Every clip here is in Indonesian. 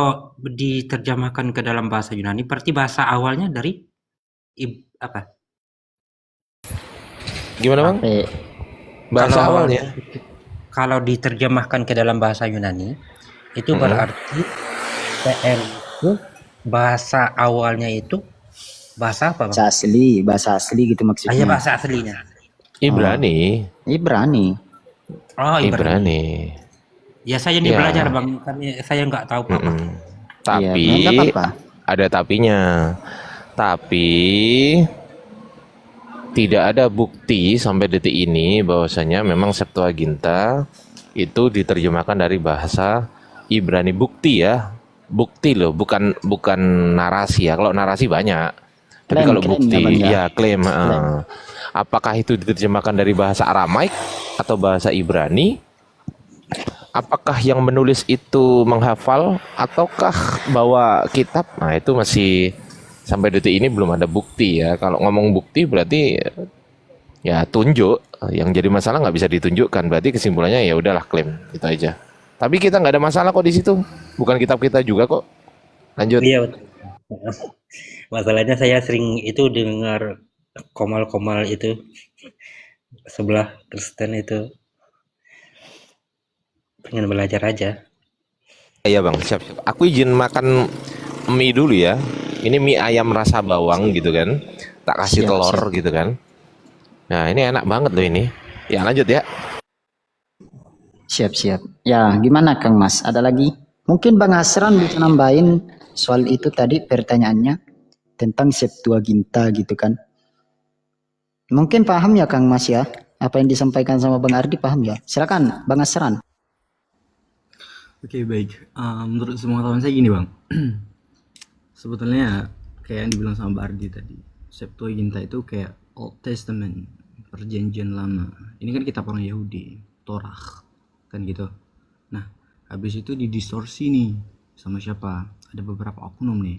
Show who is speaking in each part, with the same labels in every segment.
Speaker 1: kalau diterjemahkan ke dalam bahasa Yunani, berarti bahasa awalnya dari apa?
Speaker 2: Gimana bang?
Speaker 3: Apa?
Speaker 2: Bahasa
Speaker 1: Kalau
Speaker 2: awalnya?
Speaker 1: kalau diterjemahkan ke dalam bahasa Yunani, itu berarti TM itu bahasa awalnya itu bahasa apa, Bang?
Speaker 3: Bahasa asli gitu
Speaker 1: Ah, ya,
Speaker 3: maksudnya.
Speaker 1: bahasa aslinya.
Speaker 2: Ibrani.
Speaker 3: Ibrani.
Speaker 1: Oh, Ibrani.
Speaker 2: Ibrani.
Speaker 1: Ya, saya ini
Speaker 2: Ya.
Speaker 1: belajar, Bang. Saya nggak tahu apa-apa.
Speaker 3: Iya,
Speaker 2: Tapi
Speaker 3: nggak apa-apa.
Speaker 2: ada tapinya. Tapi tidak ada bukti sampai detik ini bahwasanya memang Septuaginta itu diterjemahkan dari bahasa Ibrani. Bukti ya, bukti loh, bukan narasi ya. Kalau narasi banyak, tapi kalau
Speaker 3: Klaim
Speaker 2: bukti
Speaker 3: ya Bang ya.
Speaker 2: ya klaim.
Speaker 3: Klaim.
Speaker 2: Apakah itu diterjemahkan dari bahasa Aramaik atau bahasa Ibrani? Apakah yang menulis itu menghafal ataukah bawa kitab? Nah itu masih sampai detik ini belum ada bukti ya. Kalau ngomong bukti berarti ya tunjuk. Yang jadi masalah nggak bisa ditunjukkan. Berarti kesimpulannya ya udahlah klaim itu aja. Tapi kita nggak ada masalah kok di situ. Bukan kitab kita juga kok. Lanjut.
Speaker 1: Iya, betul. Masalahnya saya sering itu dengar komal-komal itu sebelah Kristen itu, pengen belajar aja.
Speaker 2: Iya bang, siap, siap. Aku izin makan mie dulu ya. Ini mie ayam rasa bawang gitu kan. Tak kasih
Speaker 3: Siap,
Speaker 2: telur
Speaker 3: siap.
Speaker 2: gitu kan. Nah ini enak banget loh ini. Ya lanjut ya.
Speaker 3: Siap. Ya, gimana Kang Mas? Ada lagi? Mungkin Bang Hasran bisa nambahin soal itu tadi pertanyaannya tentang Septuaginta gitu kan. Mungkin paham ya Kang Mas ya? Apa yang disampaikan sama Bang Ardi paham ya? Silakan Bang Hasran.
Speaker 4: Oke, baik. Menurut semua teman saya gini bang, sebetulnya kayak yang dibilang sama Mbak Ardi tadi, Septuaginta itu kayak Old Testament, perjanjian lama. Ini kan kitab orang Yahudi, Torah, kan gitu. Nah, habis itu didistorsi nih sama siapa? Ada beberapa oknum nih.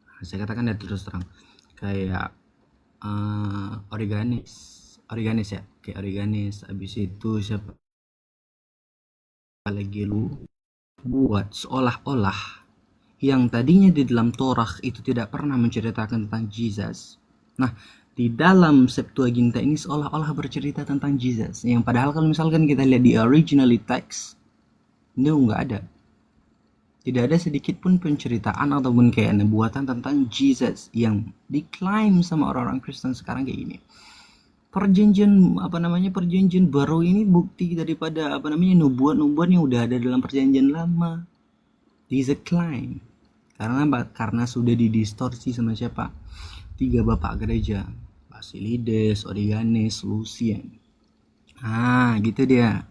Speaker 4: Nah, saya katakan ya terus terang, kayak Origenes ya, kayak Origenes. Habis itu siapa lagi lu buat seolah-olah yang tadinya di dalam Torah itu tidak pernah menceritakan tentang Jesus. Nah, di dalam Septuaginta ini seolah-olah bercerita tentang Jesus. Yang padahal kalau misalkan kita lihat di original text, ini nggak ada. Tidak ada sedikit pun penceritaan ataupun kayak nubuatan tentang Jesus yang diklaim sama orang-orang Kristen sekarang kayak gini. Perjanjian baru ini bukti daripada nubuat-nubuat yang udah ada dalam perjanjian lama. This is a claim. Karena sudah didistorsi sama siapa? 3 bapak gereja, Basilides, Origenes, Lucian. Gitu dia.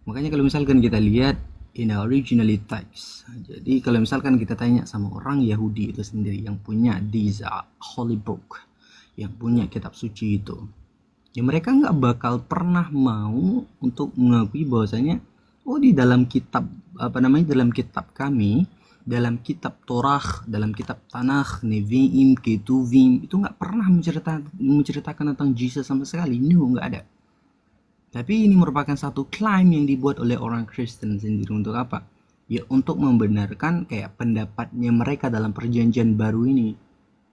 Speaker 4: Makanya kalau misalkan kita lihat in the original text, jadi kalau misalkan kita tanya sama orang Yahudi itu sendiri yang punya this holy book, yang punya kitab suci itu, ya mereka nggak bakal pernah mau untuk mengakui bahwasanya di dalam kitab dalam kitab kami, dalam kitab Torah, dalam kitab Tanakh, Nevi'im, Ketuvim itu nggak pernah menceritakan tentang Jesus sama sekali. Nggak ada. Tapi ini merupakan satu klaim yang dibuat oleh orang Kristen sendiri untuk apa? Ya untuk membenarkan kayak pendapatnya mereka dalam perjanjian baru ini.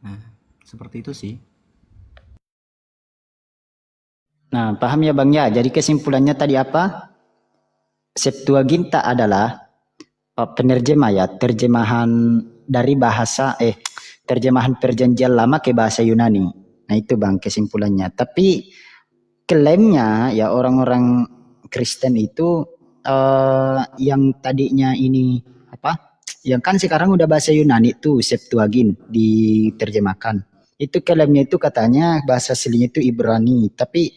Speaker 4: Nah, seperti itu sih.
Speaker 3: Nah, paham ya Bang ya. Jadi kesimpulannya tadi apa? Septuaginta adalah terjemahan dari terjemahan perjanjian lama ke bahasa Yunani. Nah, itu Bang kesimpulannya. Tapi klaimnya ya orang-orang Kristen itu yang tadinya ini yang kan sekarang udah bahasa Yunani tuh Septuagint diterjemahkan. Itu klaimnya itu katanya bahasa aslinya itu Ibrani, tapi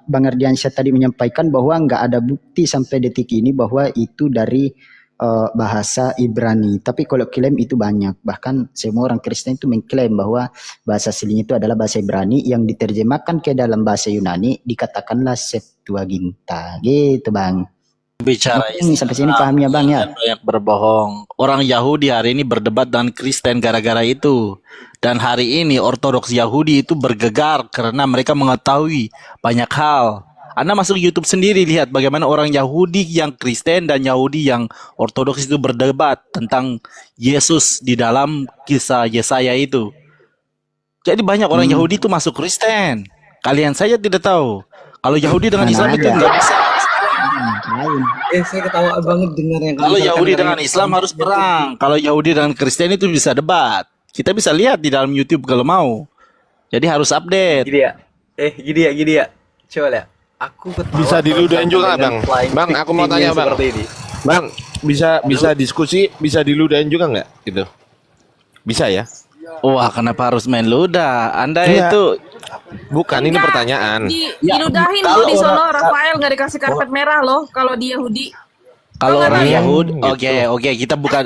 Speaker 3: Bang Ardiansyah tadi menyampaikan bahwa nggak ada bukti sampai detik ini bahwa itu dari bahasa Ibrani. Tapi kalau klaim itu banyak. Bahkan semua orang Kristen itu mengklaim bahwa bahasa aslinya itu adalah bahasa Ibrani yang diterjemahkan ke dalam bahasa Yunani dikatakanlah Septuaginta. Gitu Bang.
Speaker 5: Bicara
Speaker 3: Mungkin sampai sini paham ya Bang ya.
Speaker 5: banyak berbohong. Orang Yahudi hari ini berdebat dengan Kristen gara-gara itu. Dan hari ini Ortodoks Yahudi itu bergegar karena mereka mengetahui banyak hal. Anda masuk YouTube sendiri, lihat bagaimana orang Yahudi yang Kristen dan Yahudi yang Ortodoks itu berdebat tentang Yesus di dalam kisah Yesaya itu. Jadi banyak orang Yahudi itu masuk Kristen. Kalian saja tidak tahu. Kalau Yahudi dengan
Speaker 3: Mana
Speaker 5: Islam itu
Speaker 3: ada.
Speaker 5: nggak bisa.
Speaker 3: Lain.
Speaker 4: Saya ketawa banget dengar yang
Speaker 5: Kalau
Speaker 4: misalkan
Speaker 5: Yahudi
Speaker 4: orang
Speaker 5: dengan Islam harus perang. Kalau Yahudi dengan Kristen itu bisa debat. Kita bisa lihat di dalam YouTube kalau mau. Jadi harus update.
Speaker 6: Gini ya. Gini ya. Coba lihat. Aku ketawa
Speaker 2: Bisa diludahin
Speaker 6: kalau
Speaker 2: juga,
Speaker 6: dengan
Speaker 2: Bang.
Speaker 6: flying
Speaker 2: Bang, aku mau
Speaker 6: victim
Speaker 2: tanya,
Speaker 6: yang
Speaker 2: Bang.
Speaker 6: seperti ini.
Speaker 2: Bang, bisa diskusi, bisa diludahin juga nggak gitu? Bisa ya?
Speaker 5: Wah, kenapa harus main ludah? Anda
Speaker 2: Iya.
Speaker 5: itu
Speaker 2: Bukan, ini
Speaker 7: Enggak,
Speaker 2: pertanyaan.
Speaker 7: diludahin
Speaker 5: kalau
Speaker 7: loh di sono.
Speaker 5: orang-
Speaker 7: Rafael nggak dikasih karpet merah loh kalau di Yahudi.
Speaker 5: kalau
Speaker 7: Oh,
Speaker 5: orang
Speaker 7: nggak,
Speaker 5: Yahudi,
Speaker 2: gitu.
Speaker 5: oke,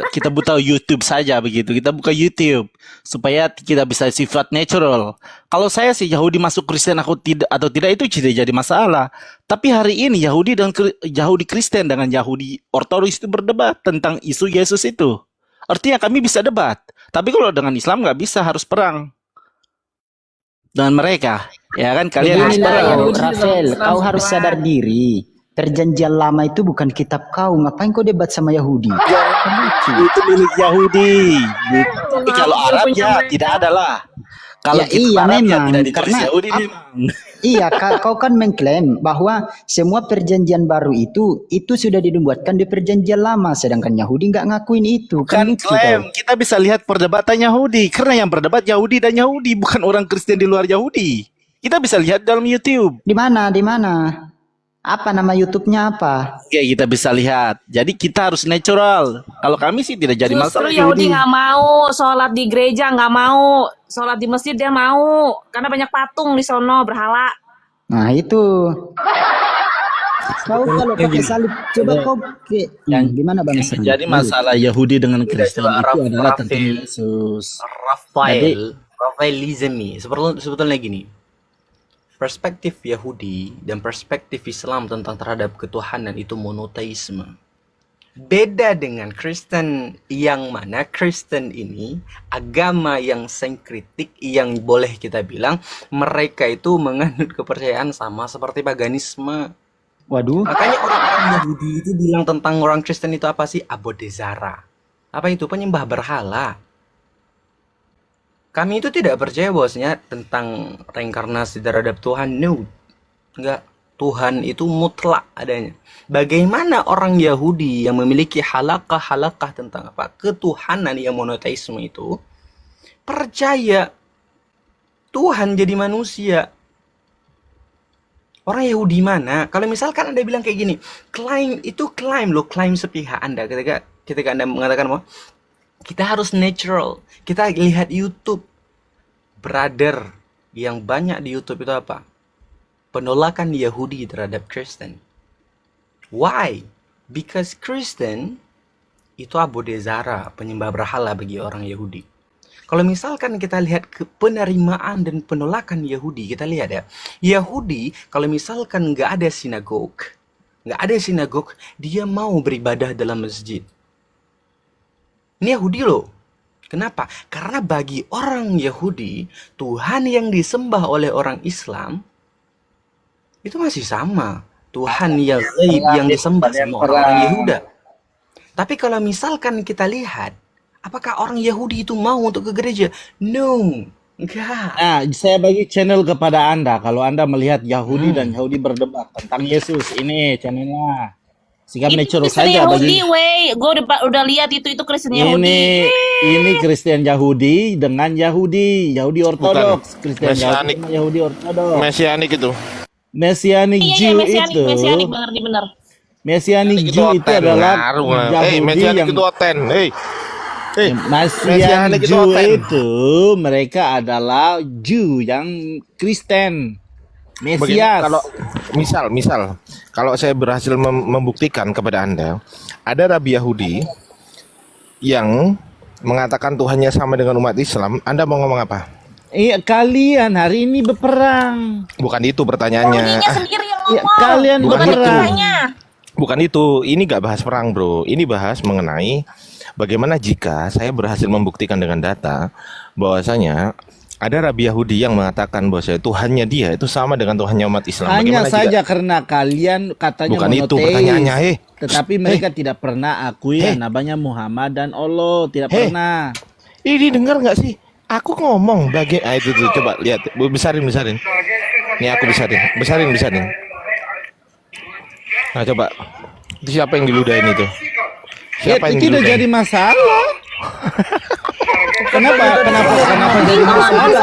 Speaker 5: kita buka YouTube saja begitu. Kita buka YouTube supaya kita bisa sifat natural. Kalau saya sih Yahudi masuk Kristen aku tidak atau tidak itu tidak jadi masalah. Tapi hari ini Yahudi Kristen dengan Yahudi Ortodoks itu berdebat tentang isu Yesus itu. Artinya kami bisa debat. Tapi kalau dengan Islam nggak bisa, harus perang dengan mereka. Ya kan kalian harus
Speaker 3: Begini
Speaker 7: ada
Speaker 3: loh,
Speaker 7: yang
Speaker 5: perang.
Speaker 7: uji
Speaker 3: Rafael,
Speaker 7: dalam
Speaker 3: kau
Speaker 7: Islam
Speaker 3: harus
Speaker 7: Quran.
Speaker 3: sadar diri. Perjanjian lama itu bukan kitab kau. Ngapain kau debat sama Yahudi? Kan lucu.
Speaker 5: Itu milik Yahudi. Tapi kalau
Speaker 7: Itu
Speaker 5: Arab
Speaker 7: punya
Speaker 5: ya
Speaker 7: mereka.
Speaker 5: tidak ada lah. Kalau
Speaker 3: Ya
Speaker 5: kita
Speaker 3: iya,
Speaker 5: Arab ya
Speaker 3: memang.
Speaker 5: tidak ditulis
Speaker 3: Karena
Speaker 5: Yahudi memang.
Speaker 3: Iya, kau kan mengklaim bahwa semua perjanjian baru itu sudah dibuatkan di perjanjian lama, sedangkan Yahudi nggak ngakuin itu. Kan
Speaker 5: Bukan
Speaker 3: lucu
Speaker 5: klaim,
Speaker 3: kau.
Speaker 5: kita bisa lihat perdebatan Yahudi. Karena yang berdebat Yahudi dan Yahudi, bukan orang Kristen di luar Yahudi. Kita bisa lihat dalam YouTube.
Speaker 3: Di mana? Di mana? Apa nama YouTube-nya apa?
Speaker 5: Oke, kita bisa lihat. Jadi kita harus natural. Kalau kami sih tidak jadi
Speaker 7: Justru
Speaker 5: masalah
Speaker 7: Yahudi nggak mau sholat di gereja, nggak mau sholat di masjid, dia mau karena banyak patung di sono berhala.
Speaker 3: Nah itu. Kau kalau pakai salib, coba kau ke gimana Bang Isran?
Speaker 5: Jadi masalah Yahudi dengan Kristen
Speaker 6: coba,
Speaker 5: itu adalah
Speaker 6: Rafael.
Speaker 5: tentang Yesus.
Speaker 6: Rafaelisme sebetulnya gini. Perspektif Yahudi dan perspektif Islam tentang terhadap ketuhanan itu monoteisme. Beda dengan Kristen yang mana Kristen ini agama yang sinkritik yang boleh kita bilang mereka itu menganut kepercayaan sama seperti paganisme.
Speaker 3: Waduh,
Speaker 6: Makanya orang-orang Yahudi itu bilang tentang orang Kristen itu apa sih? Abodezara. Apa itu? Penyembah berhala. Kami itu tidak percaya bahwasanya tentang reinkarnasi terhadap Tuhan. No. Enggak. Tuhan itu mutlak adanya. Bagaimana orang Yahudi yang memiliki halakah-halakah tentang apa? Ketuhanan yang monoteisme itu percaya Tuhan jadi manusia. Orang Yahudi mana? Kalau misalkan Anda bilang kayak gini, klaim sepihak Anda ketika Anda mengatakan bahwa kita harus natural. Kita lihat YouTube. Brother, yang banyak di YouTube itu apa? Penolakan Yahudi terhadap Kristen. Why? Because Kristen itu abodezara, penyembah berhala bagi orang Yahudi. Kalau misalkan kita lihat ke penerimaan dan penolakan Yahudi, kita lihat ya. Yahudi, kalau misalkan nggak ada sinagog, dia mau beribadah dalam masjid. Ini Yahudi loh. Kenapa? Karena bagi orang Yahudi, Tuhan yang disembah oleh orang Islam itu masih sama. Tuhan yang gaib yang disembah sama orang Yehuda. Tapi kalau misalkan kita lihat, apakah orang Yahudi itu mau untuk ke gereja? No. Enggak.
Speaker 5: Nah, saya bagi channel kepada Anda. Kalau Anda melihat Yahudi dan Yahudi berdebat tentang Yesus, ini channelnya. Sikap
Speaker 7: Itu
Speaker 5: natural
Speaker 7: Kristen
Speaker 5: saja
Speaker 7: Yahudi,
Speaker 5: bagi
Speaker 7: wey. Gue udah lihat itu Kristen Yahudi.
Speaker 5: ini Kristen Yahudi dengan Yahudi Ortodoks, Kristen
Speaker 2: Mesianik.
Speaker 5: Yahudi dengan Yahudi Ortodoks.
Speaker 2: Mesianik itu.
Speaker 5: Mesianik
Speaker 7: Iya,
Speaker 5: Jew itu,
Speaker 7: Mesianik bener.
Speaker 5: Mesianik Jew itu adalah Yahudi
Speaker 2: Mesianik
Speaker 5: yang
Speaker 2: itu oten.
Speaker 5: Mesianik
Speaker 2: Mesianik itu
Speaker 5: Jew
Speaker 2: oten.
Speaker 5: itu mereka adalah Jew yang Kristen.
Speaker 2: Begini,
Speaker 5: Mesias.
Speaker 2: kalau misal kalau saya berhasil membuktikan kepada Anda ada rabi Yahudi yang mengatakan Tuhannya sama dengan umat Islam, Anda mau ngomong apa?
Speaker 5: Iya, kalian hari ini berperang.
Speaker 2: Bukan itu pertanyaannya.
Speaker 7: Yahudinya sendiri yang
Speaker 5: Ya,
Speaker 7: ngomong.
Speaker 5: kalian
Speaker 2: Bukan
Speaker 7: bukan
Speaker 2: itu.
Speaker 7: kitanya.
Speaker 2: Bukan itu. Ini gak bahas perang, bro. Ini bahas mengenai bagaimana jika saya berhasil membuktikan dengan data bahwasanya Ada Rabi Yahudi yang mengatakan bahwa Tuhannya dia itu sama dengan Tuhannya umat Islam.
Speaker 8: Hanya
Speaker 2: Bagaimana
Speaker 8: saja
Speaker 2: jika
Speaker 8: karena kalian katanya
Speaker 2: bukan itu
Speaker 8: monoteis,
Speaker 2: pertanyaannya,
Speaker 8: tetapi mereka tidak pernah akui yang namanya Muhammad dan Allah, tidak pernah.
Speaker 2: Ini dengar nggak sih? Aku ngomong itu tuh, coba lihat, besarin. Nih aku besarin. Nah coba, itu siapa yang diludahin itu? Siapa yang
Speaker 8: Itu tidak
Speaker 2: diludahin?
Speaker 8: jadi masalah. Kenapa jadi masalah?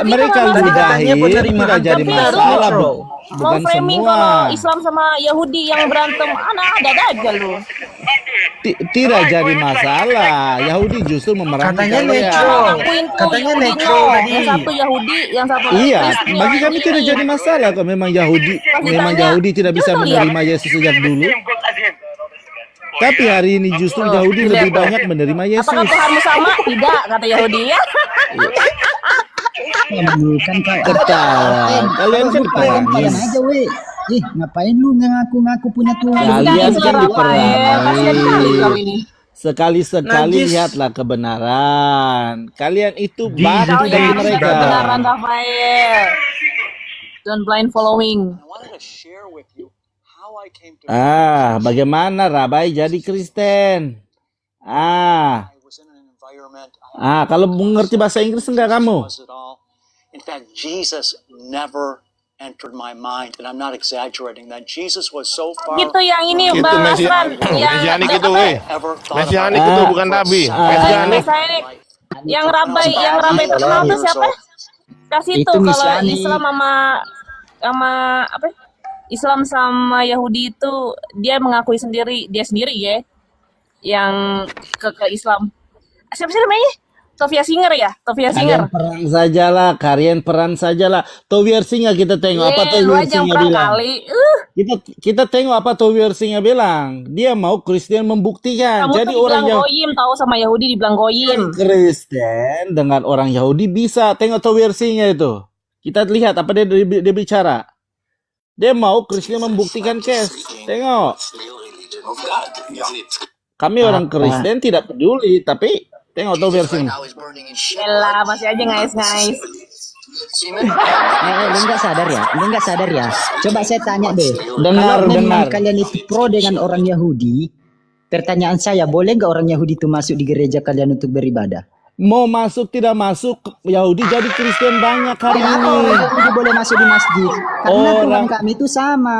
Speaker 8: Mereka ludahi tidak jadi
Speaker 7: Tapi
Speaker 8: masalah,
Speaker 7: lu mau
Speaker 8: bukan
Speaker 7: framing
Speaker 8: semua.
Speaker 7: kalau Islam sama Yahudi yang berantem, ada aja lu.
Speaker 8: Tidak jadi masalah. Yahudi justru memerangi
Speaker 1: Katanya
Speaker 8: kalian.
Speaker 1: netral.
Speaker 7: Ngakuin tuh
Speaker 1: Katanya
Speaker 7: Yahudi
Speaker 1: netral
Speaker 7: no.
Speaker 1: tadi.
Speaker 7: Yang satu Yahudi, yang satu
Speaker 8: Iya,
Speaker 7: Kristen,
Speaker 8: bagi
Speaker 7: yang
Speaker 8: kami tidak
Speaker 7: ini.
Speaker 8: jadi masalah kalau memang Yahudi
Speaker 7: tanya,
Speaker 8: tidak bisa
Speaker 7: coba lihat.
Speaker 8: menerima Yesus sejak dulu. Tapi hari ini justru Yahudi
Speaker 7: Lihat
Speaker 8: lebih
Speaker 7: tuh.
Speaker 8: banyak menerima Yesus.
Speaker 7: Apakah Tuhanmu sama? Tidak, kata Yahudi ya.
Speaker 3: Bukan kau.
Speaker 8: Ketawa. Kalian kan
Speaker 3: Kalian
Speaker 8: penangis.
Speaker 3: aja weh. Ngapain lu ngaku-ngaku punya Tuhan?
Speaker 8: Kalian
Speaker 7: Kasihan
Speaker 8: kan
Speaker 7: Rafael, kasihan kali
Speaker 8: diperangi.
Speaker 7: kau ini.
Speaker 8: Sekali-sekali
Speaker 6: Najis.
Speaker 8: lihatlah kebenaran. Kalian itu
Speaker 1: Di-
Speaker 8: batu
Speaker 7: Kau
Speaker 8: bagi
Speaker 7: yang
Speaker 8: mereka.
Speaker 7: kebenaran Rafael. Don't blind following.
Speaker 8: Bagaimana Rabai jadi Kristen? Kalau mengerti bahasa Inggris enggak kamu?
Speaker 9: In fact, Jesus never entered my mind, and I'm not exaggerating. That Jesus was so far
Speaker 7: Gitu yang ini
Speaker 2: Itu
Speaker 7: Bang Asran.
Speaker 2: Mesianik itu,
Speaker 7: apa?
Speaker 2: weh.
Speaker 9: ever thought
Speaker 2: Mesianik
Speaker 9: about
Speaker 2: itu
Speaker 9: it.
Speaker 2: bukan Rabi.
Speaker 7: Mesianik.
Speaker 2: Mesianik.
Speaker 7: Yang Rabai terkenal tuh siapa? Kasih
Speaker 3: Itu
Speaker 7: tuh kalau
Speaker 3: Mesianik.
Speaker 7: Islam sama apa? Islam sama Yahudi itu dia mengakui dia sendiri ya yang ke Islam. Siapa sih namanya? Tovia Singer ya? Tovia Singer.
Speaker 8: Kalian peran sajalah. Towier Singer kita tengok apa
Speaker 7: Lu
Speaker 8: Towier
Speaker 7: aja yang
Speaker 8: Singer
Speaker 7: perang
Speaker 8: bilang.
Speaker 7: kali.
Speaker 8: Kita tengok apa Towier Singer bilang. Dia mau Kristen membuktikan.
Speaker 7: Kamu
Speaker 8: Jadi
Speaker 7: tuh
Speaker 8: orang
Speaker 7: dibilang goyim tahu sama Yahudi dibilang goyim.
Speaker 8: Kristen dengan orang Yahudi bisa. Tengok Towier Singer itu. Kita lihat apa dia bicara. Dia mau Kristen membuktikan case. Tengok. Kami orang Kristen tidak peduli, tapi tengok Towier Singer.
Speaker 7: Elah, masih aja ngais-ngais.
Speaker 3: Lu nggak sadar ya? Coba saya tanya deh.
Speaker 8: Dengar.
Speaker 3: Kalau memang kalian itu pro dengan orang Yahudi, pertanyaan saya, boleh nggak orang Yahudi itu masuk di gereja kalian untuk beribadah?
Speaker 8: Mau masuk tidak masuk, Yahudi jadi Kristen banyak hari
Speaker 3: Kenapa
Speaker 8: ini.
Speaker 3: orang Yahudi boleh masuk di masjid? Karena Tuhan
Speaker 8: Orang-
Speaker 3: kami itu sama.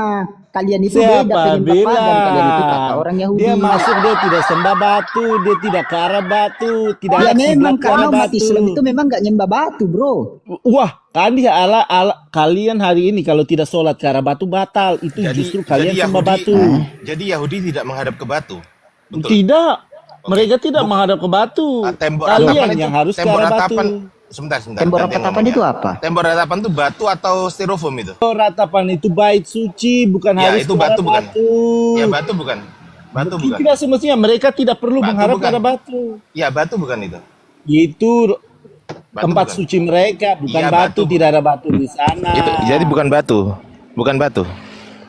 Speaker 3: Kalian itu beda,
Speaker 8: Siapa
Speaker 3: pengen berpadan. Kalian itu kata
Speaker 8: bilang?
Speaker 3: orang Yahudi.
Speaker 8: Dia masuk, dia tidak sembah batu, dia tidak ke arah batu, tidak
Speaker 3: Ya
Speaker 8: ada
Speaker 3: memang
Speaker 8: kiblat ke
Speaker 3: karena
Speaker 8: arah
Speaker 3: umat
Speaker 8: batu.
Speaker 3: Islam itu memang nggak nyembah batu, bro.
Speaker 8: Wah, kalian hari ini kalau tidak sholat ke arah batu batal. Itu justru kalian sembah batu.
Speaker 2: Jadi Yahudi tidak menghadap ke batu. Betul.
Speaker 8: Tidak, mereka tidak menghadap ke batu.
Speaker 2: Tembok
Speaker 8: Kalian
Speaker 2: ratapan itu,
Speaker 8: yang harus ke
Speaker 2: tembok
Speaker 8: arah batu.
Speaker 2: ratapan. Sebentar.
Speaker 3: Tembok
Speaker 2: nanti
Speaker 3: ratapan
Speaker 2: ngomong
Speaker 3: itu
Speaker 2: ya.
Speaker 3: apa?
Speaker 2: Tembok ratapan itu batu atau styrofoam itu?
Speaker 8: Ratapan itu bait suci, bukan
Speaker 2: Ya,
Speaker 8: harus
Speaker 2: itu
Speaker 8: ke
Speaker 2: batu
Speaker 8: arah
Speaker 2: bukan?
Speaker 8: batu.
Speaker 2: Ya batu bukan. Batu bukan.
Speaker 8: Tidak semestinya mereka tidak perlu
Speaker 2: Batu
Speaker 8: menghadap ke
Speaker 2: bukan.
Speaker 8: arah batu.
Speaker 2: Ya batu bukan itu.
Speaker 8: Itu
Speaker 2: Batu
Speaker 8: tempat
Speaker 2: bukan.
Speaker 8: suci mereka, bukan
Speaker 2: Iya,
Speaker 8: batu,
Speaker 2: batu.
Speaker 8: tidak ada batu di sana.
Speaker 2: Itu jadi bukan batu. Bukan batu.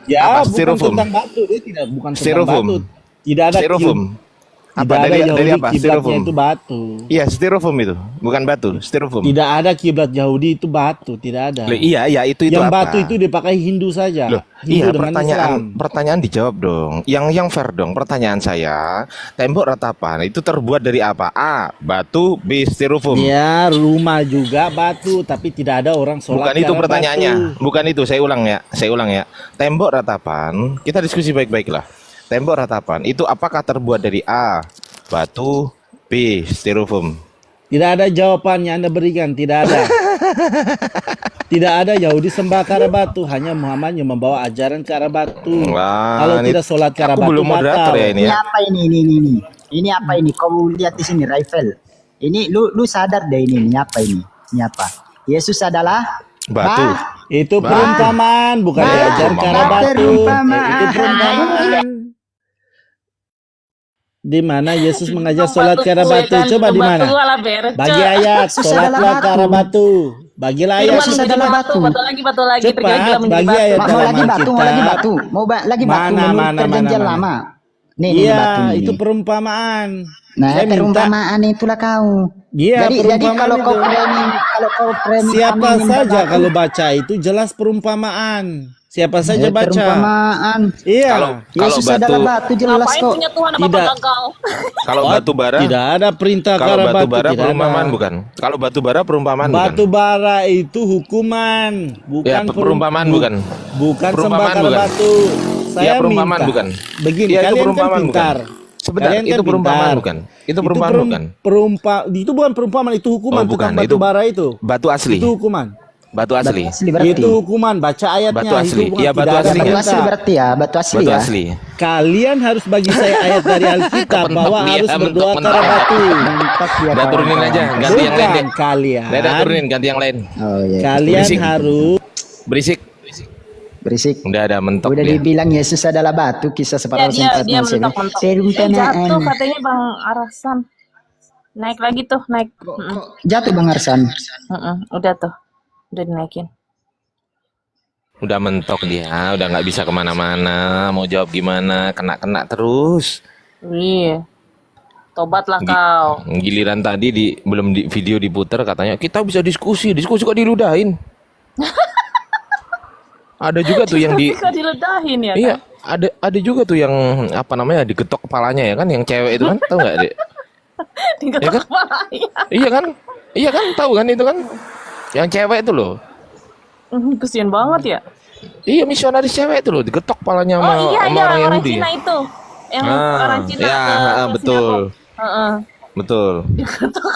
Speaker 8: Ya,
Speaker 2: apa,
Speaker 8: bukan
Speaker 2: styrofoam?
Speaker 8: tentang batu, dia tidak bukan tentang
Speaker 2: Styrofoam.
Speaker 8: batu. Tidak ada
Speaker 2: Styrofoam.
Speaker 8: Tidak
Speaker 2: Apa
Speaker 8: ada
Speaker 2: dari
Speaker 8: Yahudi
Speaker 2: apa?
Speaker 8: kiblatnya
Speaker 2: Styrofoam.
Speaker 8: itu batu.
Speaker 2: Iya, styrofoam itu, bukan batu, styrofoam.
Speaker 8: Tidak ada kiblat Yahudi itu batu, tidak ada.
Speaker 2: Loh, iya, itu
Speaker 8: Yang
Speaker 2: apa?
Speaker 8: batu itu dipakai Hindu saja.
Speaker 2: Loh,
Speaker 8: Hindu
Speaker 2: iya,
Speaker 8: dengan Islam.
Speaker 2: pertanyaan dijawab dong. Yang fair dong. Pertanyaan saya, tembok ratapan itu terbuat dari apa? A, batu, B, styrofoam.
Speaker 8: Ya, rumah juga batu, tapi tidak ada orang sholat
Speaker 2: Bukan
Speaker 8: ke
Speaker 2: itu
Speaker 8: arah
Speaker 2: pertanyaannya.
Speaker 8: batu.
Speaker 2: Bukan itu, saya ulang ya. Tembok ratapan, kita diskusi baik-baik lah. Tembok ratapan itu apakah terbuat dari A, batu, B, styrofoam?
Speaker 8: Tidak ada jawabannya Anda berikan, tidak ada. Tidak ada Yahudi sembah ke arah batu, hanya Muhammad yang membawa ajaran ke arah batu.
Speaker 2: Wah,
Speaker 8: Kalau
Speaker 2: ini-
Speaker 8: tidak sholat ke arah
Speaker 2: aku
Speaker 8: batu
Speaker 2: belum moderator
Speaker 8: batal.
Speaker 2: ya ini
Speaker 3: Ini
Speaker 2: ya.
Speaker 3: apa ini? Ini apa ini? Kau lihat di sini, Raifel. Ini lu sadar deh ini apa ini? Ini apa? Yesus adalah
Speaker 2: Batu.
Speaker 8: Itu perumpamaan, bukan diajar ke arah batu.
Speaker 3: Perumpamaan.
Speaker 8: Itu perumpamaan. Di mana Yesus mengajar sholat ke arah batu? Coba di mana? Bagi ayat,
Speaker 3: Yesus
Speaker 8: sholatlah
Speaker 3: adalah
Speaker 8: ke arah batu. Bagilah ayat.
Speaker 3: Yesus adalah batu.
Speaker 7: Batu lagi,
Speaker 8: Cepat,
Speaker 7: pergilah menjadi
Speaker 8: bagi
Speaker 7: batu.
Speaker 8: ayat.
Speaker 3: Mau
Speaker 8: Dalam
Speaker 3: lagi batu,
Speaker 8: Alkitab.
Speaker 3: mau lagi batu. Mau lagi batu
Speaker 8: Mana,
Speaker 3: menurut
Speaker 8: mana,
Speaker 3: perjanjian
Speaker 8: mana.
Speaker 3: lama. Nih
Speaker 8: Iya,
Speaker 3: batu
Speaker 8: itu
Speaker 3: ini.
Speaker 8: perumpamaan.
Speaker 3: Nah,
Speaker 8: Saya minta,
Speaker 3: perumpamaan itulah kau.
Speaker 8: iya
Speaker 3: Jadi
Speaker 8: perumpamaan
Speaker 3: kalau kau framing
Speaker 8: Siapa
Speaker 3: aminin
Speaker 8: saja
Speaker 3: batu,
Speaker 8: kalau baca itu jelas perumpamaan. Siapa saja baca.
Speaker 3: perumpamaan.
Speaker 8: Iya.
Speaker 2: Kalau
Speaker 3: Yesus
Speaker 2: batu,
Speaker 3: adalah batu jelas
Speaker 7: Ngapain
Speaker 3: kok.
Speaker 7: punya Tuhan apa
Speaker 8: Tidak.
Speaker 7: gagal?
Speaker 2: kalau batu bara,
Speaker 8: Tidak ada perintah ke
Speaker 2: kalau
Speaker 8: arah
Speaker 2: batu
Speaker 8: batu,
Speaker 2: bara
Speaker 8: tidak
Speaker 2: perumpamaan
Speaker 8: ada.
Speaker 2: bukan? Kalau batu bara perumpamaan
Speaker 8: Batu
Speaker 2: bukan?
Speaker 8: bara itu hukuman, bukan
Speaker 2: Ya, perumpamaan bukan?
Speaker 8: bukan
Speaker 2: Perumpamaan
Speaker 8: sembakar
Speaker 2: bukan?
Speaker 8: batu. Saya
Speaker 2: Ya, perumpamaan
Speaker 8: minta.
Speaker 2: bukan?
Speaker 8: Begini,
Speaker 2: Ya, itu
Speaker 8: kalian kan
Speaker 2: perumpamaan bukan?
Speaker 8: pintar.
Speaker 2: Sebentar,
Speaker 8: Kalian
Speaker 2: itu
Speaker 8: kan
Speaker 2: perumpamaan
Speaker 8: pintar.
Speaker 2: bukan? Itu perumpamaan bukan?
Speaker 8: Itu bukan perumpamaan, itu hukuman
Speaker 2: Oh, bukan.
Speaker 8: tentang batu
Speaker 2: Itu
Speaker 8: bara itu.
Speaker 2: batu asli.
Speaker 8: Itu hukuman.
Speaker 2: Batu asli.
Speaker 3: Asli berarti.
Speaker 8: Itu hukuman, baca ayatnya.
Speaker 2: Batu asli.
Speaker 8: Itu bukan,
Speaker 2: Iya, batu
Speaker 8: tidak ada
Speaker 2: asli.
Speaker 3: Batu
Speaker 8: perintah.
Speaker 3: asli berarti ya, batu asli
Speaker 2: Batu
Speaker 3: ya.
Speaker 2: asli.
Speaker 8: Kalian harus bagi saya ayat dari Alkitab
Speaker 2: Kepentok
Speaker 8: bahwa
Speaker 2: dia,
Speaker 8: harus berdoa ke
Speaker 2: mentok-mentok.
Speaker 8: arah batu.
Speaker 3: Mentok dia
Speaker 2: Udah turunin
Speaker 3: kawan-kawan.
Speaker 2: aja, ganti yang lain deh.
Speaker 8: Bukan kalian.
Speaker 2: Udah turunin, ganti yang lain.
Speaker 3: Oh iya.
Speaker 8: Kalian
Speaker 2: Berisik.
Speaker 8: harus
Speaker 2: Berisik.
Speaker 3: Berisik.
Speaker 2: Udah ada mentok
Speaker 3: Udah
Speaker 2: dia.
Speaker 3: dibilang Yesus adalah batu, kisah
Speaker 7: Ya,
Speaker 3: separuh
Speaker 7: dia mentok-mentok. Jatuh katanya Bang Arasan. Naik lagi tuh, naik.
Speaker 3: Jatuh Bang Arsan.
Speaker 7: Udah tuh. Udah dinaikin.
Speaker 2: Udah mentok dia, udah nggak bisa kemana-mana. Mau jawab gimana? Kena-kena terus.
Speaker 7: Iya. Tobatlah kau.
Speaker 2: Giliran tadi belum di video diputer katanya kita bisa diskusi kok diludahin. Ada juga tuh yang di
Speaker 7: Kok diledahin ya?
Speaker 2: iya,
Speaker 7: Kan?
Speaker 2: ada juga tuh yang apa namanya digetok kepalanya ya kan, yang cewek itu kan, tahu nggak Dek?
Speaker 7: Tinggal
Speaker 2: Ya kan?
Speaker 7: kepalanya.
Speaker 2: Iya kan, tahu kan itu kan, yang cewek itu loh.
Speaker 7: Kesian banget ya.
Speaker 2: Iya, misionaris cewek itu loh, digetok kepalanya sama,
Speaker 7: Oh iya,
Speaker 2: sama
Speaker 7: iya,
Speaker 2: orang
Speaker 7: orang
Speaker 2: Yahudi.
Speaker 7: Cina itu. Yang
Speaker 2: Ah,
Speaker 7: orang Cina
Speaker 2: ya,
Speaker 7: ke
Speaker 2: betul.
Speaker 7: Singapura.
Speaker 2: Betul.
Speaker 7: Digetok.